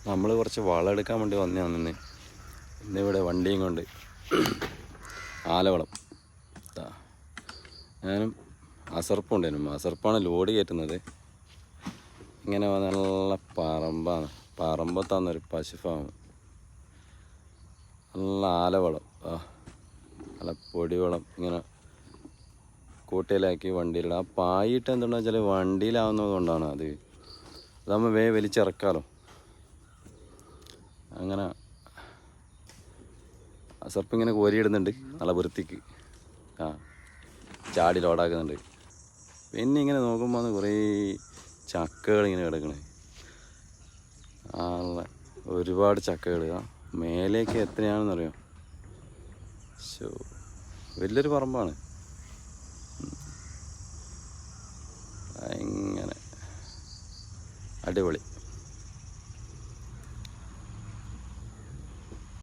നമ്മൾ കുറച്ച് വളം എടുക്കാൻ വേണ്ടി വന്നതാണ് ഇന്നിവിടെ വണ്ടിയും കൊണ്ട് ആലവളം. ഞാനും അസർപ്പുണ്ടായിരുന്നു. അസർപ്പാണ് ലോഡ് കയറ്റുന്നത്. ഇങ്ങനെ നല്ല പറമ്പാണ്. പറമ്പത്താന്നൊരു പശു ഫാം. നല്ല ആലവളം, നല്ല പൊടിവളം ഇങ്ങനെ കൂട്ടയിലാക്കി വണ്ടിയിലിടാം. ആ പായിട്ട് എന്തുകൊണ്ടാ വെച്ചാൽ വണ്ടിയിലാവുന്നത് കൊണ്ടാണ്. അതാകുമ്പോൾ വലിച്ചിറക്കാമല്ലോ. അങ്ങനെ അസർപ്പ് ഇങ്ങനെ കോരിയിടുന്നുണ്ട് നല്ല വൃത്തിക്ക്. ചാടി ലോഡാക്കുന്നുണ്ട്. പിന്നെ ഇങ്ങനെ നോക്കുമ്പോൾ കുറേ ചക്കകൾ ഇങ്ങനെ കിടക്കണേ. ഒരുപാട് ചക്കകൾ. മേലേക്ക് എത്രയാണെന്നറിയാം. വലിയൊരു പറമ്പാണ്. ഇങ്ങനെ അടിപൊളി.